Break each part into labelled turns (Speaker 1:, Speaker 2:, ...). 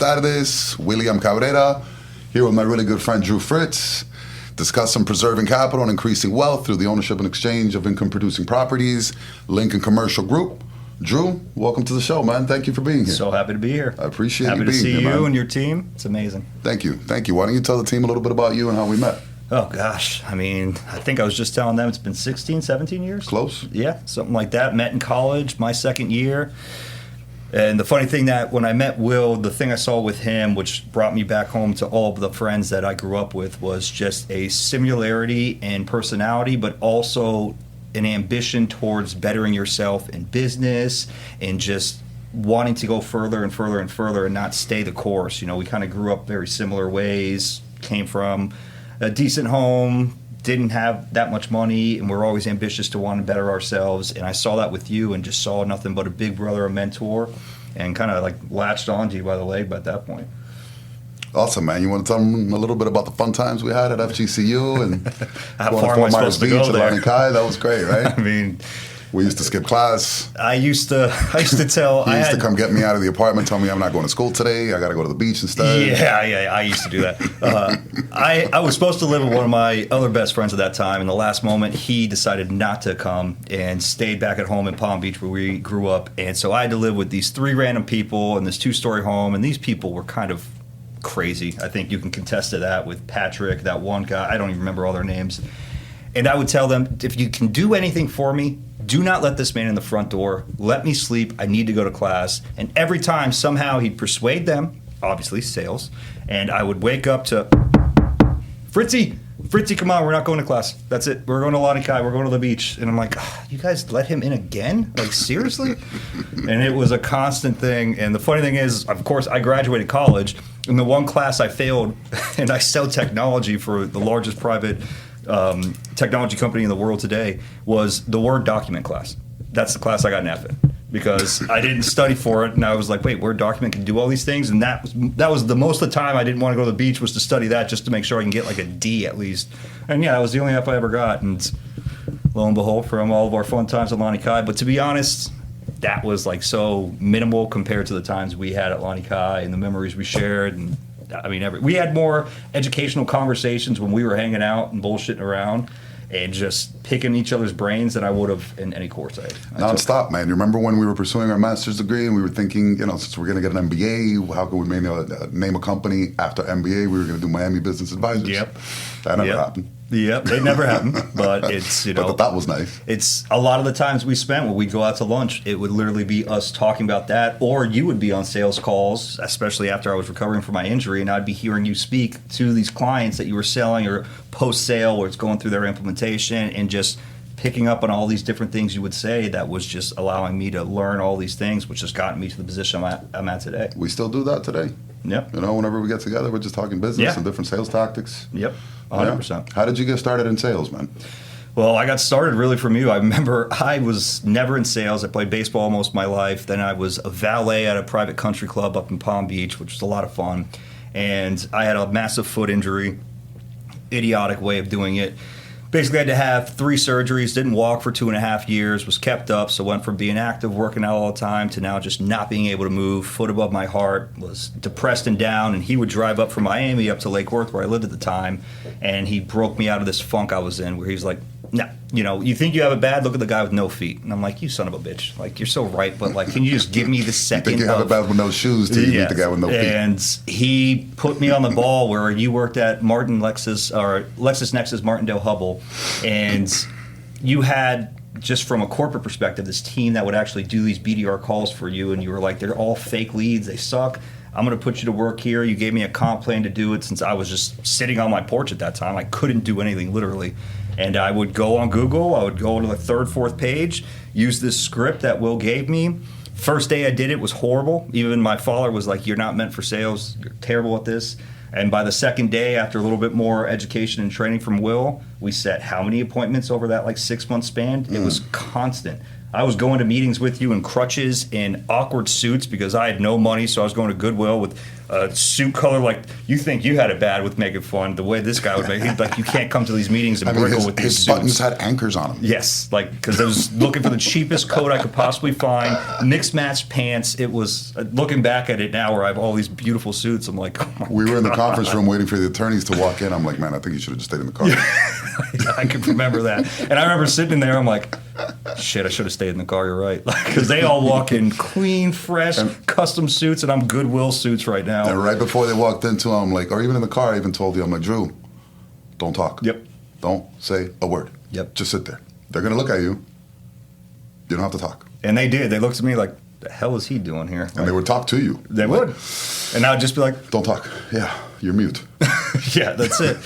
Speaker 1: Saturdays. William Cabrera, here with my really good friend Drew Fritz, discussing preserving capital and increasing wealth through the ownership and exchange of income-producing properties. Lincoln Commercial Group. Drew, welcome to the show, man. Thank you for being here.
Speaker 2: So happy to be here.
Speaker 1: I appreciate you being here,
Speaker 2: Happy to see you
Speaker 1: man.
Speaker 2: and your team. It's amazing.
Speaker 1: Thank you. Why don't you tell the team a little bit about you and how we met?
Speaker 2: Oh, gosh. I mean, I think I was just telling them it's been 16, 17 years.
Speaker 1: Close.
Speaker 2: Yeah, something like that. Met in college, my second year. And the funny thing that when I met Will, the thing I saw with him, which brought me back home to all of the friends that I grew up with, was just a similarity in personality, but also an ambition towards bettering yourself in business and just wanting to go further and further and further and not stay the course. You know, we kind of grew up very similar ways, came from a decent home, didn't have that much money, and we're always ambitious to want to better ourselves. And I saw that with you and just saw nothing but a big brother, a mentor, and kind of like latched onto you by the leg by that point.
Speaker 1: Awesome, man. You want to tell them a little bit about the fun times we had at FGCU and
Speaker 2: How
Speaker 1: going
Speaker 2: far
Speaker 1: to
Speaker 2: am I supposed to go
Speaker 1: Beach
Speaker 2: there?
Speaker 1: and Kai? That was great, right?
Speaker 2: I mean,
Speaker 1: We used to skip class.
Speaker 2: I used to tell.
Speaker 1: He used to come get me out of the apartment, tell me I'm not going to school today. I got to go to the beach instead.
Speaker 2: Yeah, I used to do that. I was supposed to live with one of my other best friends at that time. In the last moment, he decided not to come and stayed back at home in Palm Beach where we grew up. And so I had to live with these three random people in this two-story home. And these people were kind of crazy. I think you can contest to that with Patrick, that one guy. I don't even remember all their names. And I would tell them, if you can do anything for me, do not let this man in the front door. Let me sleep. I need to go to class. And every time, somehow, he'd persuade them, obviously sales, and I would wake up to, Fritzy, come on, we're not going to class. That's it. We're going to Lani Kai. We're going to the beach. And I'm like, you guys let him in again? Like, seriously? And it was a constant thing. And the funny thing is, of course, I graduated college. And the one class I failed, and I sell technology for the largest private technology company in the world today, was the Word document class. That's the class I got an F in because I didn't study for it, and I was like, wait, Word document can do all these things? And that was the most of the time I didn't want to go to the beach was to study that just to make sure I can get like a D at least. And yeah, that was the only F I ever got. And lo and behold, from all of our fun times at Lani Kai. But to be honest, that was like so minimal compared to the times we had at Lani Kai and the memories we shared. And I mean, we had more educational conversations when we were hanging out and bullshitting around and just picking each other's brains than I would have in any course I
Speaker 1: Non-stop, man. You remember when we were pursuing our master's degree and we were thinking, since we're going to get an MBA, how can we name a company after MBA? We were going to do Miami Business Advisors.
Speaker 2: Yep.
Speaker 1: That never happened.
Speaker 2: Yep, it never happened, but it's,
Speaker 1: But that was nice.
Speaker 2: It's a lot of the times we spent when we'd go out to lunch, it would literally be us talking about that, or you would be on sales calls, especially after I was recovering from my injury, and I'd be hearing you speak to these clients that you were selling or post-sale or it's going through their implementation and just picking up on all these different things you would say that was just allowing me to learn all these things, which has gotten me to the position I'm at today.
Speaker 1: We still do that today.
Speaker 2: Yep.
Speaker 1: Whenever we get together, we're just talking business and different sales tactics.
Speaker 2: Yep, 100%.
Speaker 1: Yeah. How did you get started in sales, man?
Speaker 2: Well, I got started really from you. I remember I was never in sales. I played baseball most of my life. Then I was a valet at a private country club up in Palm Beach, which was a lot of fun. And I had a massive foot injury, idiotic way of doing it. Basically, I had to have 3 surgeries, didn't walk for 2.5 years, was kept up, so went from being active, working out all the time, to now just not being able to move, foot above my heart, was depressed and down, and he would drive up from Miami up to Lake Worth, where I lived at the time, and he broke me out of this funk I was in, where he's like, no, you think you have it bad, look at the guy with no feet. And I'm like, you son of a bitch. Like, you're so right, but like, can you just give me the second?
Speaker 1: You think you have it bad with no shoes till you meet the guy with no feet.
Speaker 2: And he put me on the ball where you worked at LexisNexis Martindale Hubble, and you had, just from a corporate perspective, this team that would actually do these BDR calls for you, and you were like, they're all fake leads, they suck. I'm going to put you to work here. You gave me a comp plan to do it since I was just sitting on my porch at that time. I couldn't do anything, literally. And I would go on Google. I would go to the 3rd, 4th page, use this script that Will gave me. First day I did it was horrible. Even my father was like, you're not meant for sales. You're terrible at this. And by the second day, after a little bit more education and training from Will, we set how many appointments over that 6-month span? It was constant. I was going to meetings with you in crutches and awkward suits because I had no money, so I was going to Goodwill with a suit color like you think you had it bad with making fun. The way this guy would make it, like you can't come to these meetings and bristle with these
Speaker 1: his
Speaker 2: suits.
Speaker 1: buttons had anchors on them.
Speaker 2: Yes, like because I was looking for the cheapest coat I could possibly find, mixed match pants. It was looking back at it now, where I have all these beautiful suits. I'm like, oh my
Speaker 1: We were in the
Speaker 2: God.
Speaker 1: conference room waiting for the attorneys to walk in. I'm like, man, I think you should have just stayed in the car.
Speaker 2: I can remember that, and I remember sitting in there. I'm like, shit, I should have stayed in the car. You're right, because they all walk in clean, fresh, custom suits, and I'm Goodwill suits right now.
Speaker 1: And right before they walked into, I'm like, or even in the car, I even told you, I'm like, Drew, don't talk.
Speaker 2: Yep.
Speaker 1: Don't say a word.
Speaker 2: Yep.
Speaker 1: Just sit there. They're gonna look at you. You don't have to talk.
Speaker 2: And they did. They looked at me like, the hell is he doing here?
Speaker 1: And they would talk to you.
Speaker 2: They would. And I would just be like,
Speaker 1: Don't talk. Yeah, you're mute.
Speaker 2: yeah, that's it.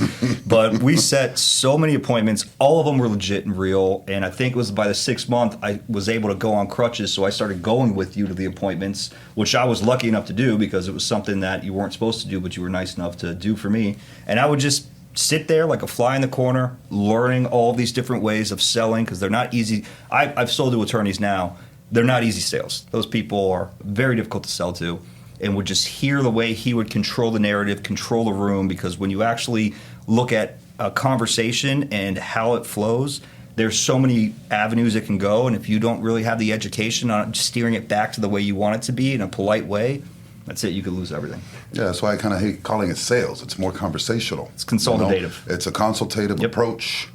Speaker 2: But we set so many appointments. All of them were legit and real. And I think it was by the 6th month, I was able to go on crutches. So I started going with you to the appointments, which I was lucky enough to do because it was something that you weren't supposed to do, but you were nice enough to do for me. And I would just sit there like a fly in the corner, learning all these different ways of selling because they're not easy. I've sold to attorneys now. They're not easy sales. Those people are very difficult to sell to, and would just hear the way he would control the narrative, control the room, because when you actually look at a conversation and how it flows, there's so many avenues it can go, and if you don't really have the education on steering it back to the way you want it to be in a polite way, that's it. You could lose everything.
Speaker 1: Yeah, that's why I kind of hate calling it sales. It's more conversational.
Speaker 2: It's consultative.
Speaker 1: It's a consultative approach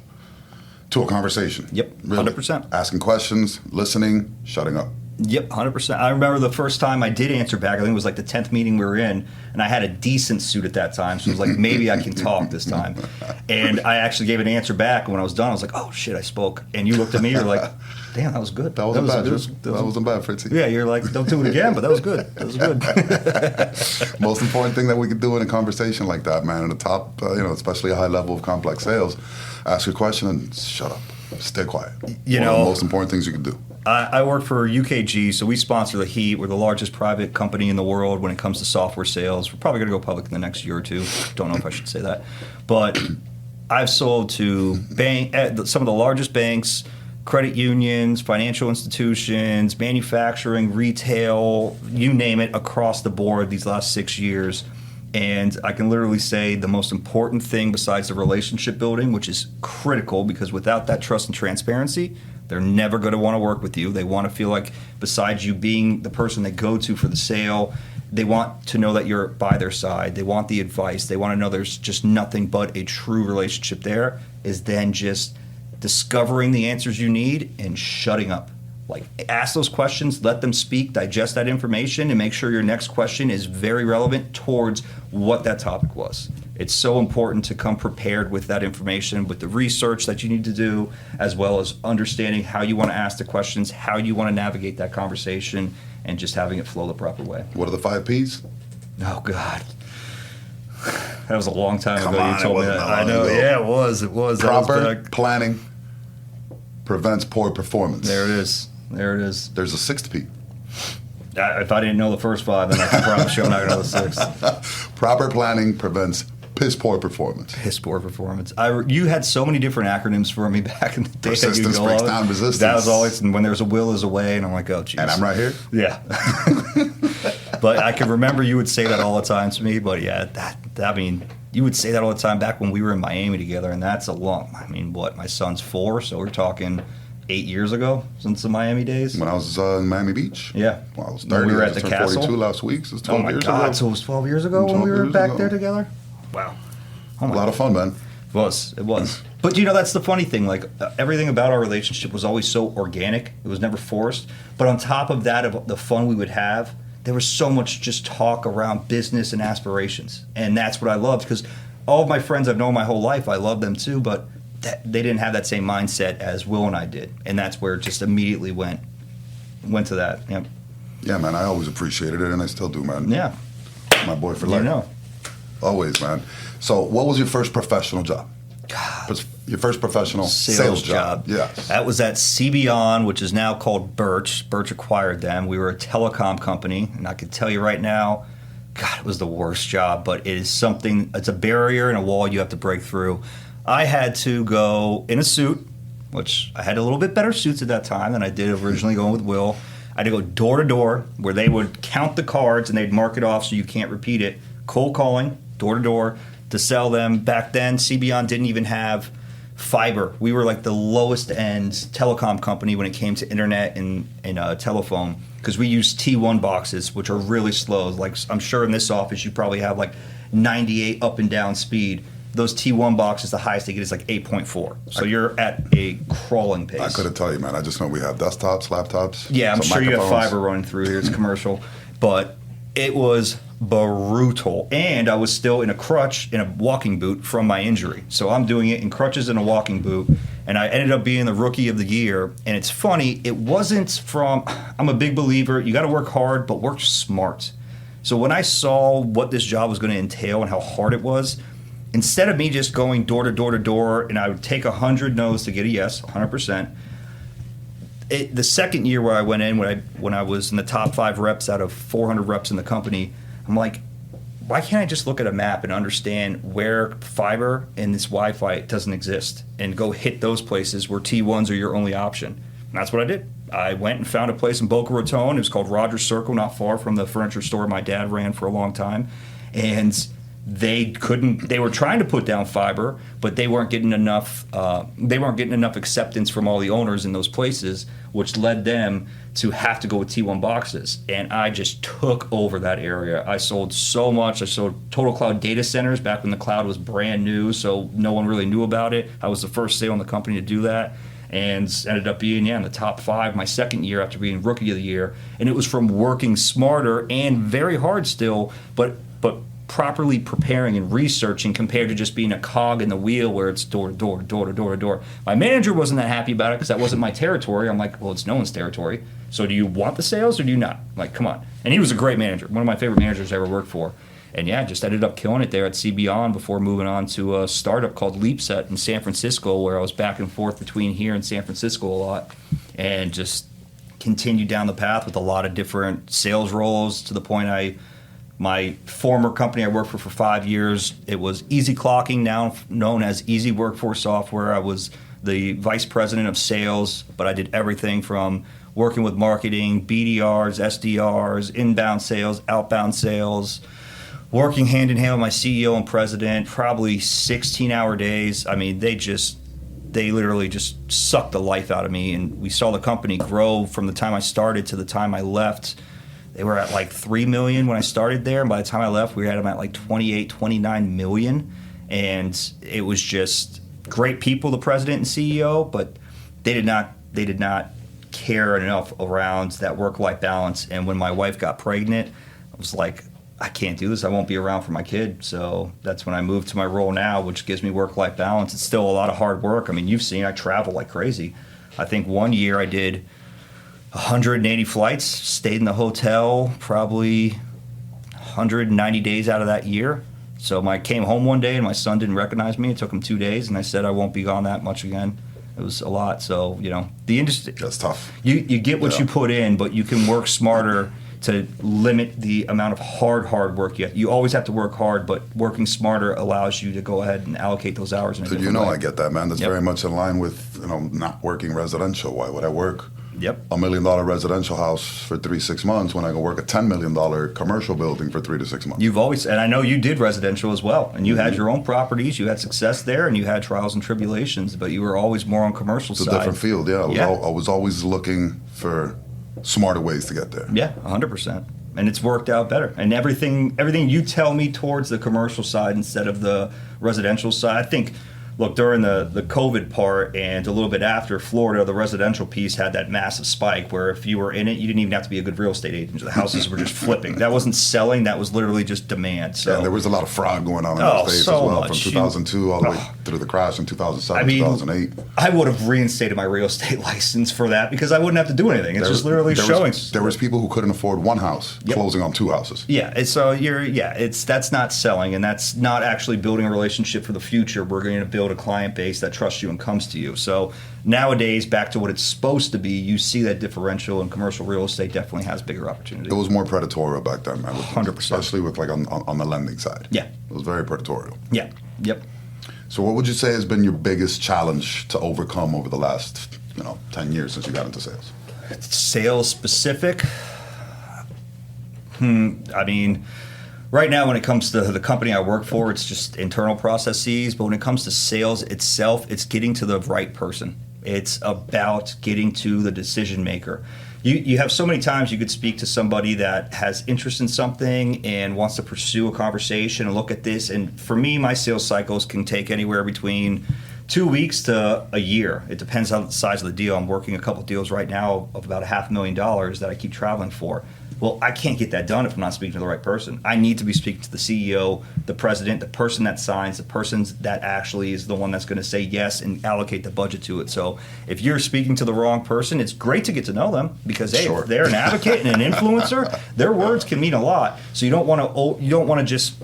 Speaker 1: to a conversation.
Speaker 2: Yep,
Speaker 1: Really.
Speaker 2: 100%.
Speaker 1: Asking questions, listening, shutting up.
Speaker 2: Yep, 100%. I remember the first time I did answer back, I think it was like the 10th meeting we were in, and I had a decent suit at that time, so it was like, maybe I can talk this time. And I actually gave an answer back, and when I was done, I was like, oh, shit, I spoke. And you looked at me, you're like, damn, that was good.
Speaker 1: That wasn't bad, That wasn't bad, Fritzy.
Speaker 2: Yeah, you're like, don't do it again, but that was good. That was good.
Speaker 1: Most important thing that we could do in a conversation like that, man, in the top, especially a high level of complex sales, ask a question and shut up. Stay quiet. One of the most important things you can do.
Speaker 2: I work for UKG, so we sponsor the Heat. We're the largest private company in the world when it comes to software sales. We're probably going to go public in the next year or two. Don't know if I should say that. But I've sold to some of the largest banks, credit unions, financial institutions, manufacturing, retail, you name it, across the board these last 6 years. And I can literally say the most important thing besides the relationship building, which is critical because without that trust and transparency, they're never going to want to work with you. They want to feel like besides you being the person they go to for the sale, they want to know that you're by their side. They want the advice. They want to know there's just nothing but a true relationship there, is then just discovering the answers you need and shutting up. Like, ask those questions, let them speak, digest that information, and make sure your next question is very relevant towards what that topic was. It's so important to come prepared with that information, with the research that you need to do, as well as understanding how you want to ask the questions, how you want to navigate that conversation, and just having it flow the proper way.
Speaker 1: What are the 5 Ps?
Speaker 2: Oh, God. That was a long time
Speaker 1: Come
Speaker 2: ago.
Speaker 1: on,
Speaker 2: You told me
Speaker 1: it wasn't
Speaker 2: that.
Speaker 1: that
Speaker 2: I know.
Speaker 1: long ago.
Speaker 2: Yeah, it was. It was. That was
Speaker 1: Proper
Speaker 2: back.
Speaker 1: planning prevents poor performance.
Speaker 2: There it is. There it is.
Speaker 1: There's a 6th P.
Speaker 2: If I didn't know the first 5, then I can promise you I'm not going to know the 6th.
Speaker 1: Proper planning prevents piss poor performance.
Speaker 2: Piss poor performance. You had so many different acronyms for me back in the day.
Speaker 1: Persistence breaks down resistance.
Speaker 2: That was always, and when there's a will, there's a way, and I'm like, oh, jeez.
Speaker 1: And I'm right here.
Speaker 2: Yeah. But I can remember you would say that all the time to me. But yeah, I mean, you would say that all the time back when we were in Miami together, and that's a long. I mean, what? My son's 4, so we're talking 8 years ago since the Miami days.
Speaker 1: When I was in Miami Beach.
Speaker 2: Yeah.
Speaker 1: Well, I was
Speaker 2: When
Speaker 1: 30.
Speaker 2: we were
Speaker 1: I
Speaker 2: at
Speaker 1: just
Speaker 2: the
Speaker 1: turned
Speaker 2: castle.
Speaker 1: 42 last week. So it's 12
Speaker 2: Oh my
Speaker 1: years
Speaker 2: God!
Speaker 1: ago.
Speaker 2: So it was 12 years ago when
Speaker 1: 12
Speaker 2: we were
Speaker 1: years
Speaker 2: back
Speaker 1: ago.
Speaker 2: there together. Wow. Oh
Speaker 1: A
Speaker 2: my
Speaker 1: lot of fun, man.
Speaker 2: It was. It was. But that's the funny thing. Like everything about our relationship was always so organic. It was never forced. But on top of that, of the fun we would have, there was so much just talk around business and aspirations, and that's what I loved because all of my friends I've known my whole life, I love them too, but they didn't have that same mindset as Will and I did, and that's where it just immediately went to that. Yep.
Speaker 1: Yeah, man. I always appreciated it, and I still do, man.
Speaker 2: Yeah.
Speaker 1: My boy for
Speaker 2: You
Speaker 1: life.
Speaker 2: know.
Speaker 1: Always, man. So, what was your first professional job?
Speaker 2: God.
Speaker 1: Your first professional sales job. Yes.
Speaker 2: That was at CBON, which is now called Birch. Birch acquired them. We were a telecom company, and I can tell you right now, God, it was the worst job, but it is something, it's a barrier and a wall you have to break through. I had to go in a suit, which I had a little bit better suits at that time than I did originally going with Will. I had to go door to door where they would count the cards and they'd mark it off so you can't repeat it. Cold calling, door to door, to sell them. Back then, CBON didn't even have fiber. We were like the lowest end telecom company when it came to internet and telephone, because we used T1 boxes, which are really slow. Like, I'm sure in this office you probably have like 98 up and down speed. Those T1 boxes, the highest they get is like 8.4. So you're at a crawling pace.
Speaker 1: I couldn't tell you, man. I just know we have desktops, laptops.
Speaker 2: Yeah, I'm sure you have
Speaker 1: microphones.
Speaker 2: fiber running through here. It's commercial. But it was brutal. And I was still in a crutch, in a walking boot from my injury. So I'm doing it in crutches and a walking boot. And I ended up being the rookie of the year. And it's funny, it wasn't from, I'm a big believer, you got to work hard, but work smart. So when I saw what this job was going to entail and how hard it was, instead of me just going door to door to door, and I would take 100 no's to get a yes, 100%. The second year where I went in, when I was in the top 5 reps out of 400 reps in the company, I'm like, why can't I just look at a map and understand where fiber and this Wi-Fi doesn't exist, and go hit those places where T1s are your only option? And that's what I did. I went and found a place in Boca Raton. It was called Rogers Circle, not far from the furniture store my dad ran for a long time, and they were trying to put down fiber, but they weren't getting enough acceptance from all the owners in those places, which led them to have to go with T1 boxes. And I just took over that area. I sold so much. I sold Total Cloud data centers back when the cloud was brand new, so no one really knew about it. I was the first sale in the company to do that, and ended up being in the top 5 my second year after being rookie of the year. And it was from working smarter and very hard still, but properly preparing and researching, compared to just being a cog in the wheel where it's door to door, door to door to door. My manager wasn't that happy about it because that wasn't my territory. I'm like, well, it's no one's territory. So do you want the sales or do you not? Like, come on. And he was a great manager, one of my favorite managers I ever worked for. And yeah, just ended up killing it there at CBON before moving on to a startup called LeapSet in San Francisco, where I was back and forth between here and San Francisco a lot, and just continued down the path with a lot of different sales roles, to the point my former company I worked for 5 years, it was Easy Clocking, now known as Easy Workforce Software. I was the vice president of sales, but I did everything from working with marketing, BDRs, SDRs, inbound sales, outbound sales, working hand in hand with my CEO and president, probably 16-hour days. I mean, they literally just sucked the life out of me. And we saw the company grow from the time I started to the time I left. They were at like 3 million when I started there, and by the time I left, we had them at like 28, 29 million. And it was just great people, the president and CEO, but they did not care enough around that work-life balance. And when my wife got pregnant, I was like, I can't do this. I won't be around for my kid. So that's when I moved to my role now, which gives me work-life balance. It's still a lot of hard work. I mean, you've seen I travel like crazy. I think one year I did 180 flights, stayed in the hotel probably 190 days out of that year. So I came home one day and my son didn't recognize me. It took him 2 days, and I said I won't be gone that much again. It was a lot. So, the industry,
Speaker 1: That's tough.
Speaker 2: You get what you put in, but you can work smarter to limit the amount of hard work you always have to work hard, but working smarter allows you to go ahead and allocate those hours in a different way.
Speaker 1: I get that, man. That's very much in line with, not working residential. Why would I work $1 million residential house for 3-6 months when I can work a $10 million commercial building for 3 to 6 months?
Speaker 2: You've always, and I know you did residential as well, and you had your own properties, you had success there, and you had trials and tribulations, but you were always more on commercial side.
Speaker 1: It's a different field, yeah. I was always looking for smarter ways to get there.
Speaker 2: Yeah, 100%. And it's worked out better. And everything you tell me towards the commercial side instead of the residential side, I think, look, during the COVID part and a little bit after, Florida, the residential piece had that massive spike where if you were in it, you didn't even have to be a good real estate agent. The houses were just flipping. That wasn't selling. That was literally just demand. So
Speaker 1: yeah, there was a lot of fraud going on in those days as well, from 2002 all the way through the crash in 2007, 2008.
Speaker 2: I would have reinstated my real estate license for that because I wouldn't have to do anything. It's just literally showing.
Speaker 1: There was people who couldn't afford one house, closing on 2 houses.
Speaker 2: Yeah, that's not selling, and that's not actually building a relationship for the future. We're going to build a client base that trusts you and comes to you. So nowadays, back to what it's supposed to be, you see that differential, and commercial real estate definitely has bigger opportunity.
Speaker 1: It was more predatorial back then, man.
Speaker 2: 100%.
Speaker 1: Especially with on the lending side.
Speaker 2: Yeah.
Speaker 1: It was very predatorial.
Speaker 2: Yeah. Yep.
Speaker 1: So what would you say has been your biggest challenge to overcome over the last 10 years since you got into sales?
Speaker 2: Sales specific. I mean, right now when it comes to the company I work for, it's just internal processes. But when it comes to sales itself, it's getting to the right person. It's about getting to the decision maker. You have so many times you could speak to somebody that has interest in something and wants to pursue a conversation and look at this. And for me, my sales cycles can take anywhere between 2 weeks to a year. It depends on the size of the deal. I'm working a couple deals right now of about $500,000 that I keep traveling for. Well, I can't get that done if I'm not speaking to the right person. I need to be speaking to the CEO, the president, the person that signs, the person that actually is the one that's going to say yes and allocate the budget to it. So if you're speaking to the wrong person, it's great to get to know them because hey, if they're an advocate and an influencer, their words can mean a lot. So you don't want to just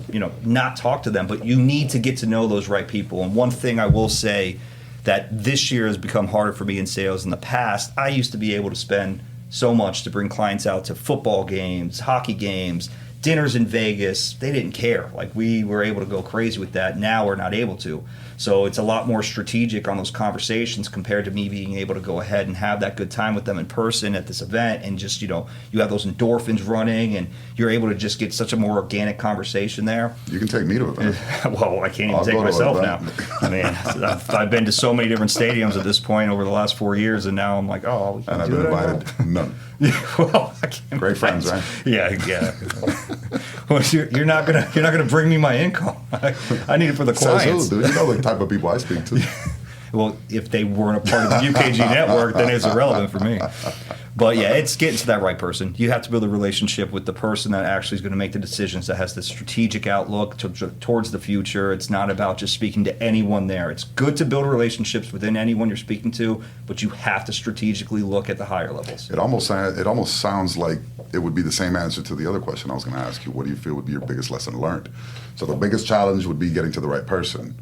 Speaker 2: not talk to them, but you need to get to know those right people. And one thing I will say that this year has become harder for me in sales. In the past, I used to be able to spend so much to bring clients out to football games, hockey games, dinners in Vegas. They didn't care. Like we were able to go crazy with that. Now we're not able to. So it's a lot more strategic on those conversations compared to me being able to go ahead and have that good time with them in person at this event and just, you have those endorphins running and you're able to just get such a more organic conversation there.
Speaker 1: You can take me to it.
Speaker 2: Well, I can't even take myself now. I mean, I've been to so many different stadiums at this point over the last 4 years and now I'm like, oh.
Speaker 1: And I've been invited none.
Speaker 2: Well, I can't.
Speaker 1: Great friends, right?
Speaker 2: Yeah. Well, you're not gonna bring me my income. I need it for the clients.
Speaker 1: Dude. You know the type of people I speak to.
Speaker 2: Well, if they weren't a part of the UKG network, then it's irrelevant for me. But yeah, it's getting to that right person. You have to build a relationship with the person that actually is going to make the decisions, that has the strategic outlook towards the future. It's not about just speaking to anyone there. It's good to build relationships within anyone you're speaking to, but you have to strategically look at the higher levels.
Speaker 1: It almost sounds like it would be the same answer to the other question I was going to ask you. What do you feel would be your biggest lesson learned? So the biggest challenge would be getting to the right person.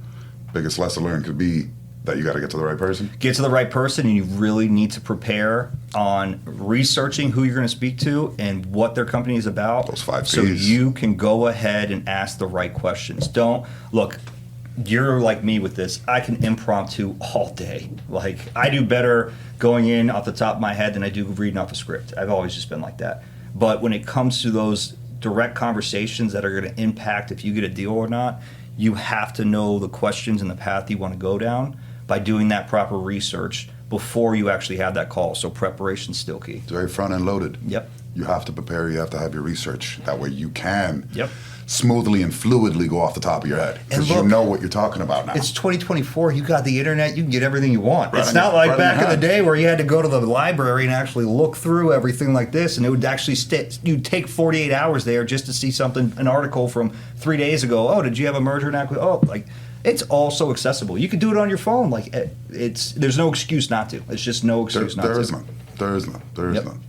Speaker 1: Biggest lesson learned could be that you got to get to the right person?
Speaker 2: Get to the right person, and you really need to prepare on researching who you're going to speak to and what their company is about.
Speaker 1: Those 5 Ps.
Speaker 2: So you can go ahead and ask the right questions. Don't, look, you're like me with this. I can impromptu all day. Like, I do better going in off the top of my head than I do reading off a script. I've always just been like that. But when it comes to those direct conversations that are going to impact if you get a deal or not, you have to know the questions and the path you want to go down by doing that proper research before you actually have that call. So preparation's still key.
Speaker 1: It's very front end loaded.
Speaker 2: Yep.
Speaker 1: You have to prepare, you have to have your research. That way you can
Speaker 2: Yep.
Speaker 1: smoothly and fluidly go off the top of your head. Because you know what you're talking about now.
Speaker 2: It's 2024. You got the internet. You can get everything you want.
Speaker 1: Right,
Speaker 2: it's not like back in the day where you had to go to the library and actually look through everything like this, and it would actually you'd take 48 hours there just to see something, an article from 3 days ago. Oh, did you have a merger and acquisition? Oh, like, it's all so accessible. You can do it on your phone. Like, there's no excuse not to. It's just no excuse not to.
Speaker 1: There is none. There is none.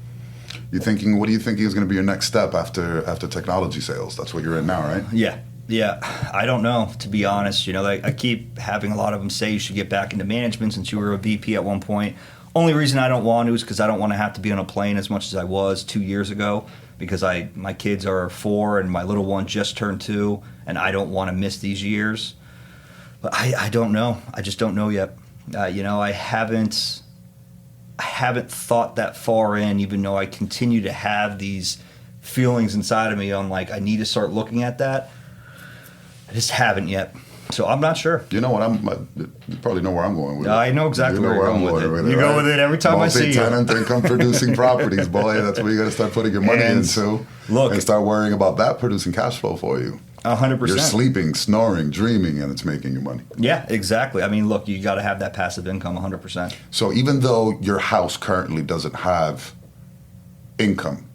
Speaker 1: What are you thinking is going to be your next step after technology sales? That's what you're in now, right?
Speaker 2: Yeah. I don't know, to be honest. I keep having a lot of them say you should get back into management since you were a VP at one point. Only reason I don't want to is because I don't want to have to be on a plane as much as I was 2 years ago, because my kids are 4 and my little one just turned 2, and I don't want to miss these years. But I don't know. I just don't know yet. I haven't thought that far in, even though I continue to have these feelings inside of me on, like, I need to start looking at that. I just haven't yet. So I'm not sure.
Speaker 1: You know what? You probably know where I'm going with it.
Speaker 2: I know exactly where you're going with it. You go with it every time I see you.
Speaker 1: Multi-tenant income-producing properties, boy. That's where you got to start putting your money into.
Speaker 2: Look,
Speaker 1: and start worrying about that producing cash flow for you.
Speaker 2: 100%.
Speaker 1: You're sleeping, snoring, dreaming, and it's making you money.
Speaker 2: Yeah, exactly. I mean, look, you got to have that passive income 100%.
Speaker 1: So even though your house currently doesn't have income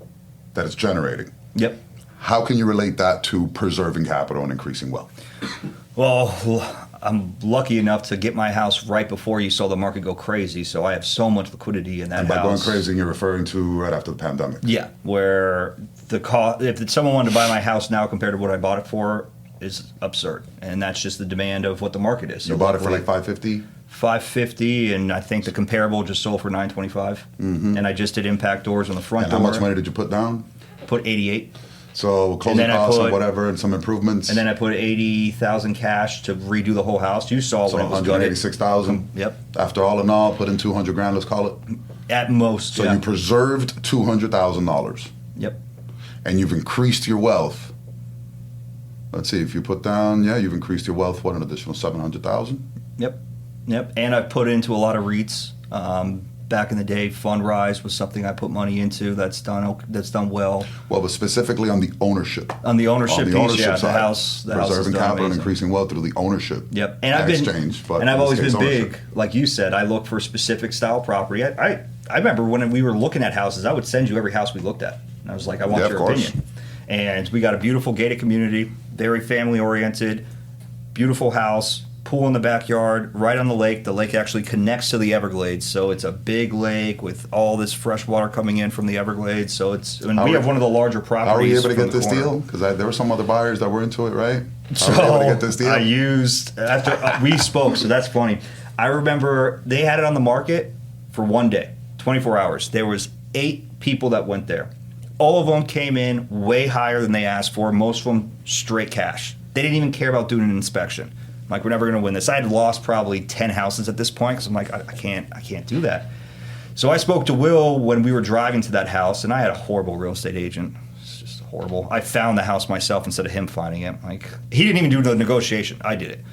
Speaker 1: that it's generating,
Speaker 2: yep,
Speaker 1: how can you relate that to preserving capital and increasing wealth?
Speaker 2: Well, I'm lucky enough to get my house right before you saw the market go crazy, so I have so much liquidity in that house.
Speaker 1: And by going crazy, you're referring to right after the pandemic?
Speaker 2: Yeah, where the cost, if someone wanted to buy my house now compared to what I bought it for, is absurd, and that's just the demand of what the market is. So
Speaker 1: you bought it for like $550?
Speaker 2: $550, and I think the comparable just sold for $925. Mm-hmm. And I just did impact doors on the front door.
Speaker 1: And how much money did you put down?
Speaker 2: Put $88.
Speaker 1: So closing costs and whatever, and some improvements.
Speaker 2: And then I put $80,000 cash to redo the whole house. You saw when it was gutted.
Speaker 1: $186,000.
Speaker 2: Yep.
Speaker 1: After all in all, put in $200,000. Let's call it.
Speaker 2: At most,
Speaker 1: So you preserved $200,000.
Speaker 2: Yep.
Speaker 1: And you've increased your wealth. Let's see, if you put down, you've increased your wealth, what, an additional 700,000?
Speaker 2: Yep. And I've put into a lot of REITs. Back in the day, Fundrise was something I put money into. That's done well.
Speaker 1: Well, but specifically on the ownership.
Speaker 2: On the ownership piece,
Speaker 1: side,
Speaker 2: the house
Speaker 1: preserving capital and
Speaker 2: amazing.
Speaker 1: increasing wealth through the ownership.
Speaker 2: Yep. And I've always been big, like you said. I look for specific style property. I remember when we were looking at houses, I would send you every house we looked at. And I was like, I want your opinion. And we got a beautiful gated community, very family oriented, beautiful house, pool in the backyard, right on the lake. The lake actually connects to the Everglades, so it's a big lake with all this fresh water coming in from the Everglades. So we have one of the larger properties.
Speaker 1: How were you able to get this deal? Because there were some other buyers that were into it, right?
Speaker 2: So
Speaker 1: how were you able to get this deal?
Speaker 2: I used after we spoke. So that's funny. I remember they had it on the market for one day, 24 hours. There was 8 people that went there. All of them came in way higher than they asked for. Most of them straight cash. They didn't even care about doing an inspection. I'm like, we're never going to win this. I had lost probably 10 houses at this point because I'm like, I can't do that. So I spoke to Will when we were driving to that house, and I had a horrible real estate agent. It's just horrible. I found the house myself instead of him finding it. Like, he didn't even do the negotiation. I did it.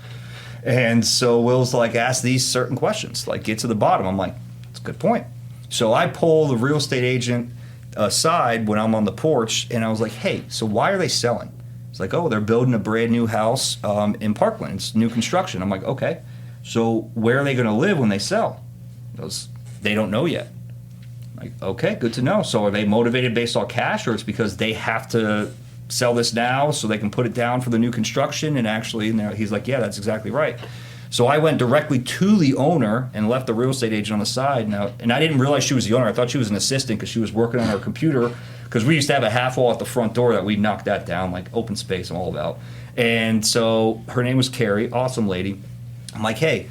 Speaker 2: And so Will's like, ask these certain questions, like get to the bottom. I'm like, that's a good point. So I pull the real estate agent aside when I'm on the porch, and I was like, hey, so why are they selling? It's like, oh, they're building a brand new house in Parkland. It's new construction. I'm like, okay. So where are they going to live when they sell? They don't know yet. I'm like, okay, good to know. So are they motivated based on cash, or it's because they have to sell this now so they can put it down for the new construction? And actually, he's like, yeah, that's exactly right. So I went directly to the owner and left the real estate agent on the side. And I didn't realize she was the owner. I thought she was an assistant because she was working on her computer. Because we used to have a half wall at the front door that we knocked that down, like open space I'm all about. And so her name was Carrie, awesome lady. I'm like, hey,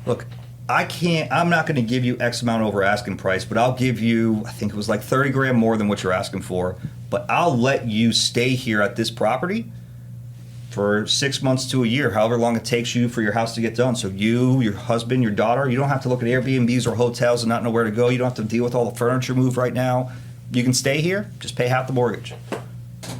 Speaker 2: look, I'm not going to give you X amount over asking price, but I'll give you, I think it was like 30 grand more than what you're asking for, but I'll let you stay here at this property for 6 months to a year, however long it takes you for your house to get done. So you, your husband, your daughter, you don't have to look at Airbnbs or hotels and not know where to go. You don't have to deal with all the furniture move right now. You can stay here, just pay half the mortgage.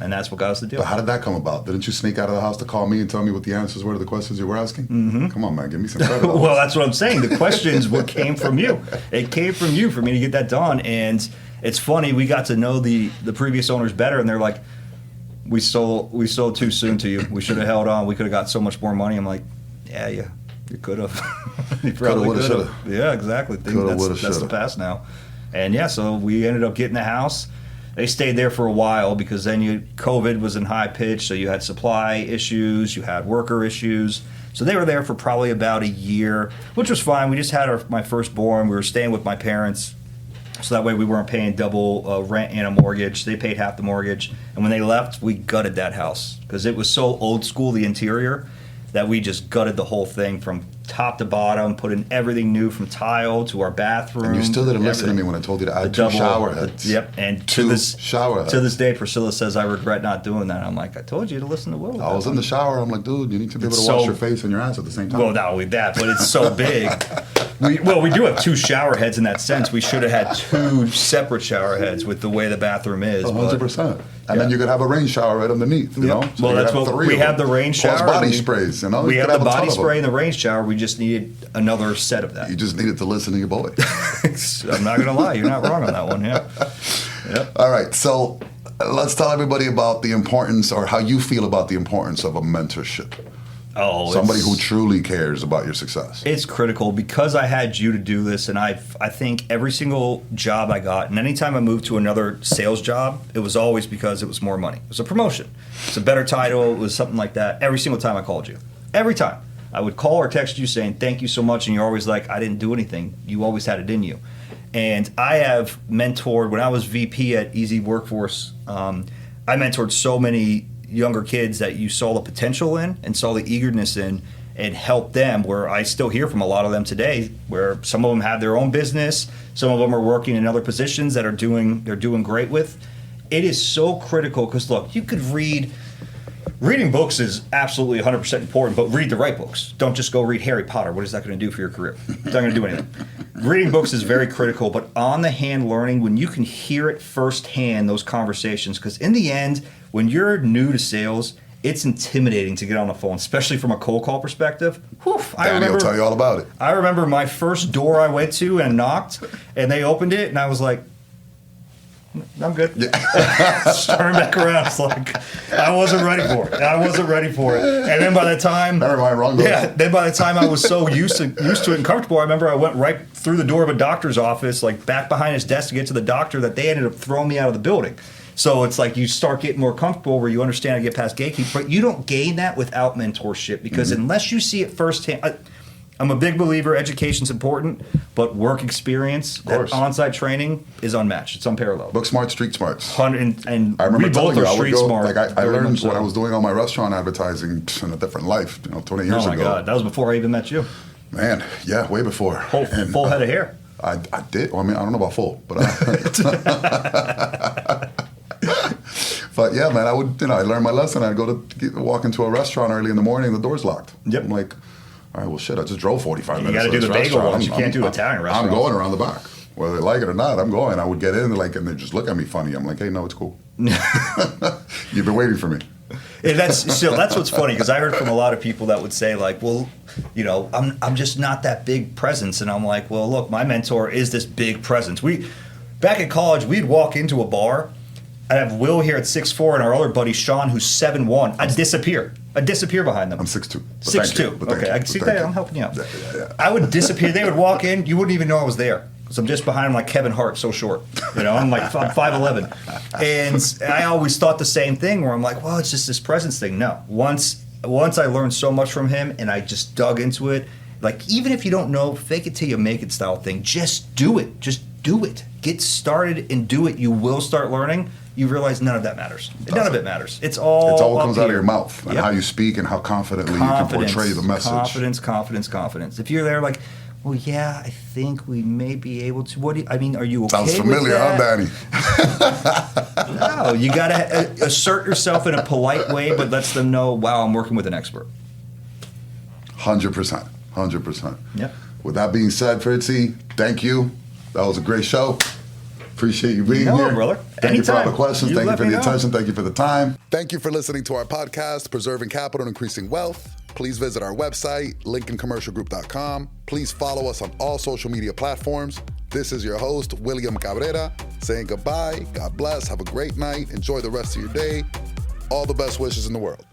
Speaker 2: And that's what got us the deal.
Speaker 1: But how did that come about? Didn't you sneak out of the house to call me and tell me what the answers were to the questions you were asking? Mm-hmm. Come on, man, give me some credit.
Speaker 2: Well, that's what I'm saying. The questions came from you. It came from you for me to get that done. And it's funny, we got to know the previous owners better, and they're like, we sold too soon to you. We should have held on. We could have got so much more money. I'm like, yeah, you could have. You probably could have. Yeah, exactly. That's the past now. And yeah, so we ended up getting the house. They stayed there for a while because then COVID was in high pitch, so you had supply issues, you had worker issues. So they were there for probably about a year, which was fine. We just had my firstborn. We were staying with my parents, so that way we weren't paying double rent and a mortgage. They paid half the mortgage. And when they left, we gutted that house because it was so old school, the interior, that we just gutted the whole thing from top to bottom, put in everything new from tile to our bathroom.
Speaker 1: And you still didn't listen to me when I told you to add 2 shower heads.
Speaker 2: Yep. And
Speaker 1: shower heads.
Speaker 2: To this day, Priscilla says I regret not doing that. I'm like, I told you to listen to Will.
Speaker 1: I was in the shower. I'm like, dude, you need to be able to wash your face and your ass at the same time.
Speaker 2: Well, not only that, but it's so big. We do have 2 shower heads in that sense. We should have had 2 separate shower heads with the way the bathroom is.
Speaker 1: 100%. And then you could have a rain shower right underneath, you know? So
Speaker 2: well, that's what we have, the rain shower.
Speaker 1: Plus body sprays, you know?
Speaker 2: We have the body spray and the rain shower. We just needed another set of that.
Speaker 1: You just needed to listen to your boy.
Speaker 2: I'm not going to lie. You're not wrong on that one, yeah. Yep.
Speaker 1: All right, so let's tell everybody about the importance, or how you feel about the importance of a mentorship.
Speaker 2: Oh,
Speaker 1: somebody who truly cares about your success.
Speaker 2: It's critical because I had you to do this, and I think every single job I got, and anytime I moved to another sales job, it was always because it was more money. It was a promotion. It's a better title. It was something like that. Every single time I called you. Every time. I would call or text you saying, thank you so much, and you're always like, I didn't do anything. You always had it in you. And I have mentored, when I was VP at Easy Workforce, I mentored so many younger kids that you saw the potential in and saw the eagerness in, and helped them, where I still hear from a lot of them today, where some of them have their own business, some of them are working in other positions that they're doing great with. It is so critical because, look, you could reading books is absolutely 100% important, but read the right books. Don't just go read Harry Potter. What is that going to do for your career? It's not going to do anything. reading books is very critical, but on the hand learning, when you can hear it firsthand, those conversations, because in the end, when you're new to sales, it's intimidating to get on the phone, especially from a cold call perspective. Whew,
Speaker 1: Danny will tell you all about it.
Speaker 2: I remember my first door I went to and knocked, and they opened it, and I was like, I'm good. Yeah. Turn back around. It's like, I wasn't ready for it. And then by the time...
Speaker 1: Never mind, wrong door.
Speaker 2: Yeah, then by the time I was so used to it and comfortable, I remember I went right through the door of a doctor's office, like back behind his desk to get to the doctor, that they ended up throwing me out of the building. So it's like you start getting more comfortable where you understand how to get past gatekeeping, but you don't gain that without mentorship, because unless you see it firsthand... I'm a big believer education's important, but work experience, that on-site training is unmatched. It's unparalleled.
Speaker 1: Book smart, street smarts.
Speaker 2: And
Speaker 1: I remember
Speaker 2: we
Speaker 1: telling
Speaker 2: both
Speaker 1: you,
Speaker 2: are
Speaker 1: I would
Speaker 2: street
Speaker 1: go,
Speaker 2: smart.
Speaker 1: like I learned
Speaker 2: so.
Speaker 1: when I was doing all my restaurant advertising in a different life, 20 years ago.
Speaker 2: Oh my God, that was before I even met you.
Speaker 1: Man, yeah, way before.
Speaker 2: Full head of hair.
Speaker 1: I did. Well, I mean, I don't know about full, but but yeah, man, I would, I learned my lesson. I'd go to walk into a restaurant early in the morning, the door's locked.
Speaker 2: Yep.
Speaker 1: I'm like, all right, well, shit, I just drove 45 minutes.
Speaker 2: You got to do the bagel ones. You can't do the Italian restaurant.
Speaker 1: I'm going around the back. Whether they like it or not, I'm going. I would get in, and they just look at me funny. I'm like, hey, no, it's cool. You've been waiting for me.
Speaker 2: And that's what's funny, because I heard from a lot of people that would say, like, well, I'm just not that big presence. And I'm like, well, look, my mentor is this big presence. Back at college, we'd walk into a bar. I have Will here at 6'4", and our other buddy Sean, who's 7'1". I'd disappear behind them.
Speaker 1: I'm 6'2".
Speaker 2: 6'2". Okay, I can see that. I'm helping you out.
Speaker 1: Yeah.
Speaker 2: I would disappear. They would walk in. You wouldn't even know I was there, because I'm just behind them like Kevin Hart, so short. I'm 5'11". And I always thought the same thing, where I'm like, well, it's just this presence thing. No. Once I learned so much from him, and I just dug into it, like, even if you don't know, fake it till you make it style thing, just do it. Just do it. Get started and do it. You will start learning. You realize none of that matters. None of it matters. It's all
Speaker 1: comes
Speaker 2: up
Speaker 1: out of
Speaker 2: here.
Speaker 1: your mouth and how you speak and how confidently you can portray the message.
Speaker 2: Confidence. If you're there like, well, yeah, I think we may be able to. Are you okay
Speaker 1: Sounds familiar,
Speaker 2: with that?
Speaker 1: huh, Danny?
Speaker 2: No, you got to assert yourself in a polite way, but lets them know, wow, I'm working with an expert.
Speaker 1: 100%.
Speaker 2: Yep.
Speaker 1: With that being said, Fritzy, thank you. That was a great show. Appreciate you being here.
Speaker 2: Brother.
Speaker 1: Thank you for all the questions. Thank you for the
Speaker 2: know.
Speaker 1: attention. Thank you for the time. Thank you for listening to our podcast, Preserving Capital and Increasing Wealth. Please visit our website, lincolncommercialgroup.com. Please follow us on all social media platforms. This is your host, William Cabrera, saying goodbye. God bless. Have a great night. Enjoy the rest of your day. All the best wishes in the world.